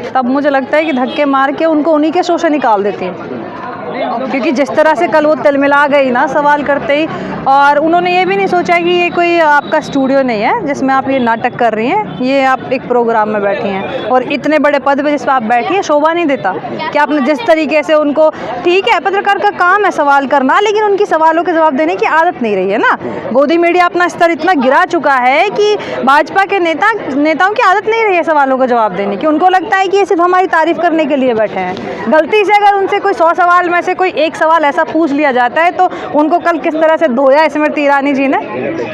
तब मुझे लगता है कि धक्के मार के उनको उन्हीं के शो से निकाल देती है। क्योंकि जिस तरह से कल वो तिलमिला गई ना सवाल करते ही, और उन्होंने ये भी नहीं सोचा कि ये कोई आपका स्टूडियो नहीं है जिसमें आप ये नाटक कर रही हैं, ये आप एक प्रोग्राम में बैठी हैं और इतने बड़े पद पे जिस पर आप बैठी हैं शोभा नहीं देता कि आपने जिस तरीके से उनको, ठीक है पत्रकार का काम है सवाल करना, लेकिन उनकी सवालों के जवाब देने की आदत नहीं रही है ना। गोदी मीडिया अपना स्तर इतना गिरा चुका है कि भाजपा के नेताओं की आदत नहीं रही है सवालों का जवाब देने की। उनको लगता है कि ये सिर्फ हमारी तारीफ करने के लिए बैठे हैं। गलती से अगर उनसे कोई 100 सवाल में से कोई एक सवाल ऐसा पूछ लिया जाता है तो उनको कल किस तरह से धोया स्मृति ईरानी जी ने,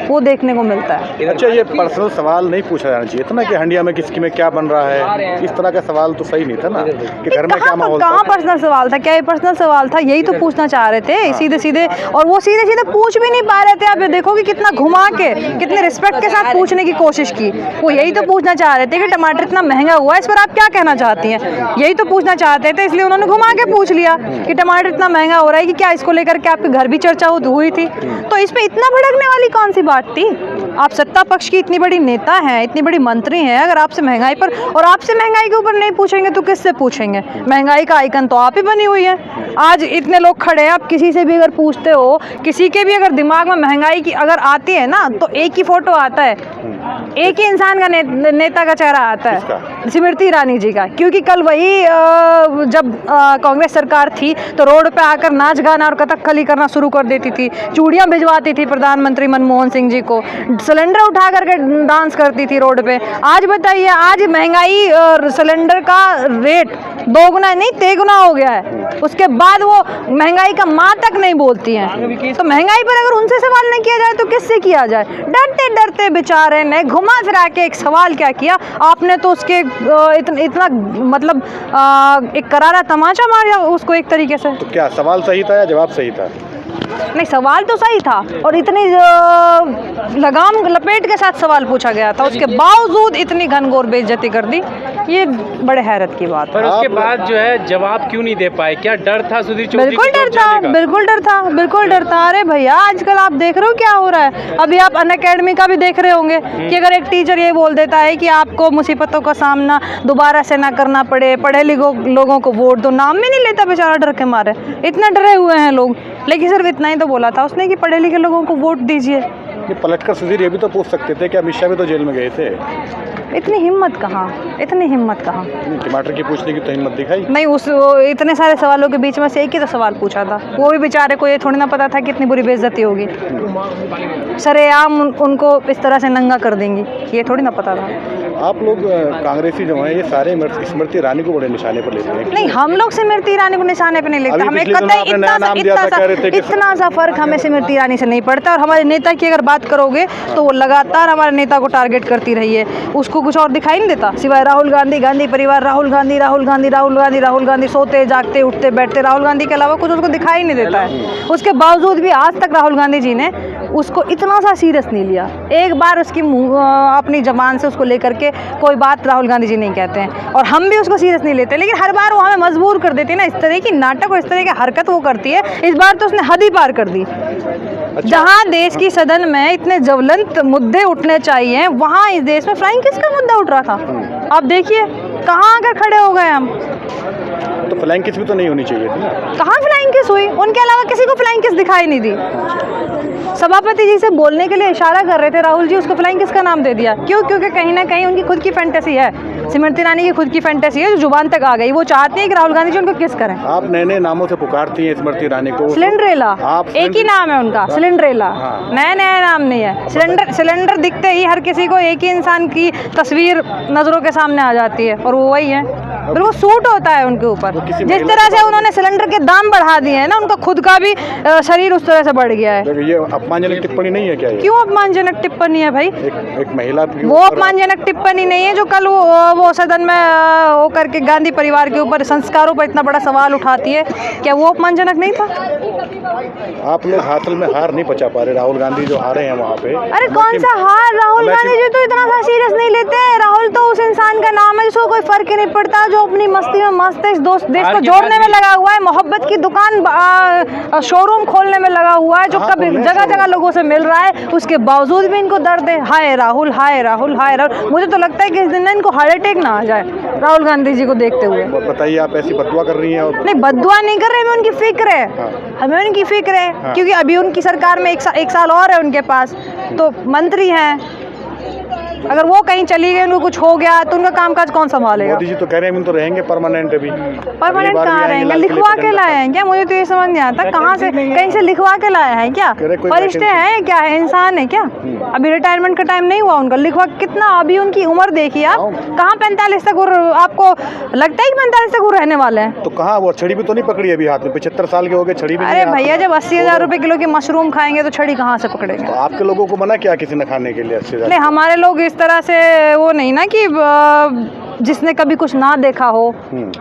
वो देखने को मिलता है। अच्छा, ये पर्सनल सवाल नहीं पूछा जाना चाहिए था ना कि हंडिया में किसकी में क्या बन रहा है, इस तरह का सवाल तो सही नहीं था ना कि घर में क्या माहौल था। कहाँ पर्सनल सवाल था? क्या ये पर्सनल सवाल था? यही तो पूछना चाह रहे थे सीधे सीधे, और वो सीधे सीधे पूछ भी नहीं पा रहे थे। आप ये देखो कि कितना घुमा के, कितने रिस्पेक्ट के साथ पूछने की कोशिश की। वो यही तो पूछना चाह रहे थे कि टमाटर इतना महंगा हुआ है, इस पर आप क्या कहना चाहती हैं, यही तो पूछना चाहते थे। इसलिए उन्होंने घुमा के पूछ लिया कि टमाटर इतना महंगा हो रहा है कि क्या इसको लेकर के आपके घर भी चर्चा हुई थी। तो इसमें इतना भड़कने वाली कौन सी बात थी? आप सत्ता पक्ष की इतनी बड़ी नेता हैं, इतनी बड़ी मंत्री हैं, अगर आपसे महंगाई पर, और आपसे महंगाई के ऊपर नहीं पूछेंगे तो किससे पूछेंगे? महंगाई का आइकन तो आप ही बनी हुई है। आज इतने लोग खड़े हैं, आप किसी से भी अगर पूछते हो, किसी के भी अगर दिमाग में महंगाई की अगर आती है ना तो एक ही फोटो आता है, एक ही इंसान का नेता का चेहरा आता है, स्मृति ईरानी जी का। क्योंकि कल वही जब कांग्रेस सरकार थी तो रोड पे आकर नाच गाना और कथकली करना शुरू कर देती थी, चूड़ियां भिजवाती थी प्रधानमंत्री मनमोहन सिंह जी को, सिलेंडर उठा करके डांस करती थी रोड पे। आज बताइए, आज महंगाई और सिलेंडर का रेट 2 गुना नहीं 3 गुना हो गया है, उसके बाद वो महंगाई का माँ तक नहीं बोलती हैं। तो महंगाई पर अगर उनसे सवाल नहीं किया जाए तो किससे किया जाए? डरते डरते बेचारे ने घुमा फिरा के एक सवाल क्या किया आपने, तो उसके इतना मतलब एक करारा तमाचा मारा उसको एक तरीके से। तो क्या सवाल सही था या जवाब सही था? नहीं, सवाल तो सही था और इतनी लगाम लपेट के साथ सवाल पूछा गया था, उसके बावजूद इतनी घनघोर बेइज्जती कर दी, ये बड़े हैरत की बात है। पर उसके बाद जो है जवाब क्यों नहीं दे पाए? क्या डर था सुधीर चौधरी? बिल्कुल डर था, बिल्कुल डर था, बिल्कुल डर था। अरे भैया, आजकल आप देख रहे हो क्या हो रहा है। अभी आप अनअकैडमी का भी देख रहे होंगे कि अगर एक टीचर ये बोल देता है कि आपको मुसीबतों का सामना दोबारा से ना करना पड़े, पढ़े लिखे लोगों को वोट दो, नाम भी नहीं लेता बेचारा डर के मारे, इतना डरे हुए हैं लोग। लेकिन सिर्फ इतना ही तो बोला था उसने कि पढ़े लिखे लोगों को वोट दीजिए। पलटकर सुधीर ये भी तो पूछ सकते थे कि अमित शाह भी तो जेल में गए थे। इतनी हिम्मत कहाँ, इतनी हिम्मत कहाँ? टमाटर की पूछने की तो हिम्मत दिखाई नहीं। उस इतने सारे सवालों के बीच में से एक ही तो सवाल पूछा था, वो भी बेचारे को ये थोड़ी ना पता था कि इतनी बुरी बेइज्जती होगी, सरेआम उनको इस तरह से नंगा कर देंगी, ये थोड़ी ना पता था। आप लोग कांग्रेसी जो हैं ये सारे स्मृति ईरानी को बड़े निशाने पर लेते हैं। नहीं, हम लोग स्मृति ईरानी को निशाने पर नहीं लेते, हमें इतना सा फर्क हमें स्मृति ईरानी से नहीं पड़ता। और हमारे नेता की अगर बात करोगे तो वो लगातार हमारे नेता को टारगेट करती रही है, उसको कुछ और दिखाई नहीं देता सिवाय राहुल गांधी, गांधी परिवार, राहुल गांधी, राहुल गांधी, राहुल गांधी, राहुल गांधी, सोते जागते उठते बैठते राहुल गांधी के अलावा कुछ उसको दिखाई नहीं देता है। उसके बावजूद भी आज तक राहुल गांधी जी ने उसको इतना सा सीरियस नहीं लिया। एक बार उसकी अपनी जबान से उसको लेकर के कोई बात राहुल गांधी जी नहीं कहते हैं, और हम भी उसको सीरियस नहीं लेते, लेकिन हर बार वो हमें मजबूर कर देती है ना, इस तरह की नाटक और इस तरह की हरकत वो करती है। इस बार तो उसने हद ही पार कर दी। अच्छा। जहाँ देश की सदन में इतने ज्वलंत मुद्दे उठने चाहिए, वहाँ इस देश में फ्लाइंग किस का मुद्दा उठ रहा था? आप देखिए कहाँ आकर खड़े हो गए हम। तो फ्लाइंग किस भी तो नहीं होनी चाहिए थी ना। कहाँ फ्लाइंग किस हुई? उनके अलावा किसी को फ्लाइंग किस दिखाई नहीं दी। सभापति जी से बोलने के लिए इशारा कर रहे थे राहुल जी, उसको फ्लाइंग किस का नाम दे दिया। क्यों? क्योंकि कहीं ना कहीं उनकी खुद की फैंटेसी है, स्मृति ईरानी की खुद की फैंटेसी है जो जुबान तक आ गई। वो चाहती है कि राहुल गांधी जी उनको किस करें। आप नए नए नामों से पुकारती हैं स्मृति ईरानी को। सिलेंडरेला एक ही नाम है उनका, सिलेंडरेला। नया नया नाम नहीं है। सिलेंडर दिखते ही हर किसी को एक ही इंसान की तस्वीर नजरों के सामने आ जाती है, और वो वही है, बिल्कुल सूट होता है उनके ऊपर। जिस तरह से उन्होंने सिलेंडर के दाम बढ़ा दिए हैं ना, उनका खुद का भी शरीर उस तरह से बढ़ गया है। ये अपमानजनक टिप्पणी नहीं है क्या? क्यों अपमानजनक टिप्पणी है भाई? एक महिला वो अपमानजनक टिप्पणी नहीं है जो कल वो सदन में वो करके गांधी परिवार के ऊपर संस्कारों पर इतना बड़ा सवाल उठाती है। क्या वो अपमानजनक नहीं था? आप लोग हासिल में हार नहीं पचा पा रहे, राहुल गांधी जो हारे हैं वहाँ पे। अरे कौन सा हार? राहुल गांधी जी तो इतना सा सीरियस नहीं लेते। राहुल तो उस इंसान का नाम है जिसको कोई फर्क ही नहीं पड़ता, जो अपनी मस्ती में मस्त है, इस देश को के जोड़ने बाद में भी- लगा हुआ है, मोहब्बत की दुकान शोरूम खोलने में लगा हुआ है, जो हाँ, कभी बोले जगह शोरूम। जगह लोगों से मिल रहा है, उसके बावजूद भी इनको दर्द है। हाय राहुल, हाय राहुल, हाय राहुल। मुझे तो लगता है कि इस दिन ना इनको हार्ट अटैक ना आ जाए राहुल गांधी जी को देखते हुए। बताइए, आप ऐसी बदुआ कर रही हैं और नहीं, बद्दुआ नहीं कर रहे, हमें उनकी फिक्र है। हाँ। हमें उनकी फिक्र है, हाँ। क्योंकि अभी उनकी सरकार में एक साल और है उनके पास, तो मंत्री हैं। अगर वो कहीं चली गई, उनको कुछ हो गया, तो उनका कामकाज कौन संभालेगा? मोदी जी तो कह रहे हैं हम तो रहेंगे परमानेंट अभी। परमानेंट कहाँ रहेंगे? लिखवा के लाए हैं क्या? मुझे तो ये समझ नहीं आता, कहाँ से कहीं से लिखवा के लाए हैं क्या? कह रहे कोई फरिश्ते वैकेंसी- हैं क्या? है इंसान है क्या? अभी रिटायरमेंट का टाइम नहीं हुआ उनका, लिखवा कितना अभी उनकी उम्र देखिए आप, कहाँ 45 तक आपको लगता है कि 45 तक वो रहने वाले हैं? तो कहाँ वो छड़ी भी तो नहीं पकड़ी अभी हाथ में, 75 साल के हो गए, छड़ी भी नहीं अरे है हाथ भैया, में। जब 80,000 रुपए किलो की मशरूम खाएंगे तो छड़ी कहाँ से पकड़ेंगे? तो आपके लोगों को मना किया किसी ने खाने के लिए? 80,000 नहीं, हमारे लोग इस तरह से वो नहीं ना कि जिसने कभी कुछ ना देखा हो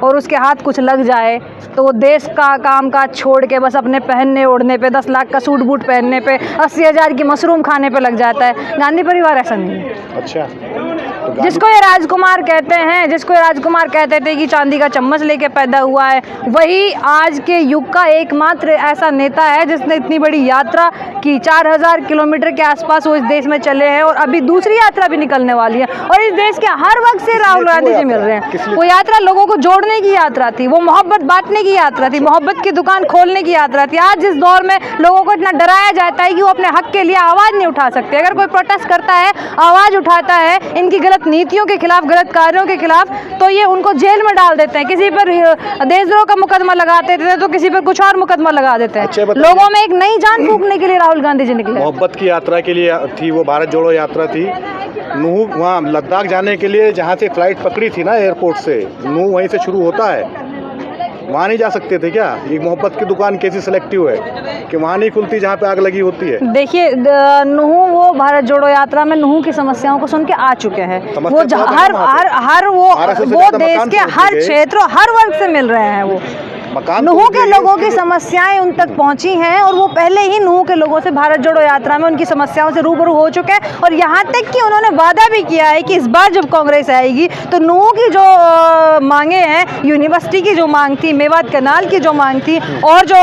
और उसके हाथ कुछ लग जाए तो वो देश का काम काज छोड़ के बस अपने पहनने ओढ़ने पे, 10 लाख का सूट बूट पहनने पे, 80,000 की मशरूम खाने पे लग जाता है। गांधी परिवार ऐसा नहीं है। अच्छा, तो गांधी- जिसको ये राजकुमार कहते हैं, जिसको ये राजकुमार कहते थे कि चांदी का चम्मच लेके पैदा हुआ है, वही आज के युग का एकमात्र ऐसा नेता है जिसने इतनी बड़ी यात्रा की। 4000 किलोमीटर के आसपास वो इस देश में चले हैं और अभी दूसरी यात्रा भी निकलने वाली है। और इस देश के हर वक्त से राहुल गांधी जी मिल रहे हैं। वो यात्रा लोगों को जोड़ने की यात्रा थी, वो मोहब्बत बांटने की यात्रा थी, मोहब्बत की दुकान खोलने की यात्रा थी। आज जिस दौर में लोगों को इतना डराया जाता है कि वो अपने हक के लिए आवाज़ नहीं उठा सकते, अगर कोई प्रोटेस्ट करता है, आवाज़ उठाता है इनकी गलत नीतियों के खिलाफ, गलत कार्यों के खिलाफ, तो ये उनको जेल में डाल देते हैं। किसी पर देशद्रोह का मुकदमा लगाते थे तो किसी पर कुछ और मुकदमा लगा देते अच्छा, हैं। बताइए। लोगों में एक नई जान फूंकने के लिए राहुल गांधी जी निकले। मोहब्बत की यात्रा के लिए थी वो, भारत जोड़ो यात्रा थी। नूह वहाँ लद्दाख जाने के लिए जहाँ से फ्लाइट पकड़ी थी ना एयरपोर्ट से, नूह वहीं से शुरू होता है, वहाँ नहीं जा सकते थे क्या? ये मोहब्बत की दुकान कैसी सिलेक्टिव है कि वहाँ नहीं खुलती जहाँ पे आग लगी होती है? देखिए, नूह वो भारत जोड़ो यात्रा में नूह की समस्याओं को सुन के आ चुके हैं। समस्या वो तो हर है वहाँ हर पे। हर वो 1200 से वो ज़्यादा देश मकान के तोड़ हर दिए गए। क्षेत्र, हर वर्ग से मिल रहे हैं वो मकान नूह तोड़ के दिए लोगों गए, की समस्याएं उन तक पहुंची हैं और वो पहले ही नूह के लोगों से भारत जोड़ो यात्रा में उनकी समस्याओं से रूबरू हो चुके हैं। और यहाँ तक कि उन्होंने वादा भी किया है कि इस बार जब कांग्रेस आएगी तो नूह की जो मांगे हैं, यूनिवर्सिटी की जो मांग थी, मेवात कनाल की जो मांग थी और जो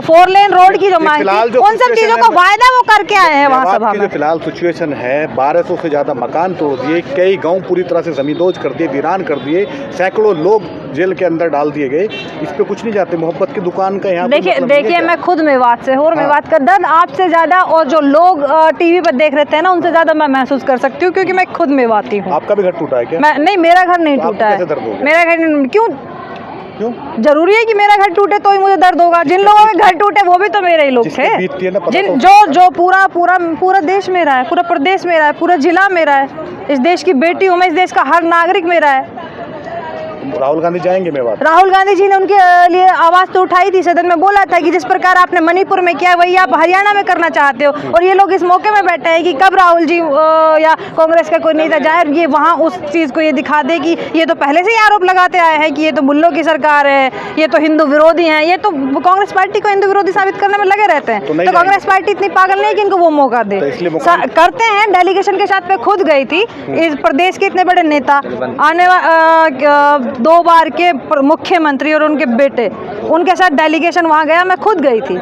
4 लेन रोड की जो मांग फिलहाल थी, जो उन सब चीज़ों का वायदा वो करके आए हैं वहाँ मेवात सभा की में। जो फिलहाल सिचुएशन है, 1200 से ज़्यादा मकान तोड़ दिए, कई गांव पूरी तरह से जमींदोज कर दिए, वीरान कर दिए, सैकड़ों लोग जेल के अंदर डाल दिए गए। इस पे कुछ नहीं जाते। मोहब्बत की दुकान का यहाँ पे देखिए मतलब नहीं है देखिए क्या? मैं खुद मेवात से हूँ और हाँ। मेवात का दर्द आपसे ज़्यादा और जो लोग टीवी पर देख रहे थे ना, उनसे ज़्यादा मैं महसूस कर सकती हूँ, क्योंकि मैं खुद मेवाती हूँ। आपका भी घर टूटा है क्या? मैं नहीं, मेरा घर नहीं तो आपको टूटा है। कैसे दर्द हो गया? मेरा घर नहीं, क्यों क्यों? जरूरी है कि मेरा घर टूटे तो ही मुझे दर्द होगा? जिन लोगों के घर टूटे वो भी तो मेरे ही लोग जिसपे थे। बीतती है ना, पता जिन तो- जो पूरा पूरा पूरा देश मेरा है, पूरा प्रदेश मेरा है, पूरा जिला मेरा है। इस देश की बेटी हूँ मैं, इस देश का हर नागरिक मेरा है। राहुल गांधी जाएंगे मेवात? राहुल गांधी जी ने उनके लिए आवाज़ तो उठाई थी, सदन में बोला था कि जिस प्रकार आपने मणिपुर में किया वही आप हरियाणा में करना चाहते हो। और ये लोग इस मौके में बैठे हैं कि कब राहुल जी या कांग्रेस का कोई नेता जाए और ये वहाँ उस चीज़ को ये दिखा दे कि ये तो पहले से ही आरोप लगाते आए हैं कि ये तो मुल्लों की सरकार है, ये तो हिंदू विरोधी हैं, ये तो कांग्रेस पार्टी को हिंदू विरोधी साबित करने में लगे रहते हैं। तो नहीं तो कांग्रेस पार्टी इतनी पागल नहीं कि इनको वो मौका दे। तो इसलिए मौका करते हैं। डेलीगेशन के साथ मैं खुद गई थी। इस प्रदेश के इतने बड़े नेता आने 2 बार के मुख्यमंत्री और उनके बेटे, उनके साथ डेलीगेशन वहाँ गया, मैं खुद गई थी।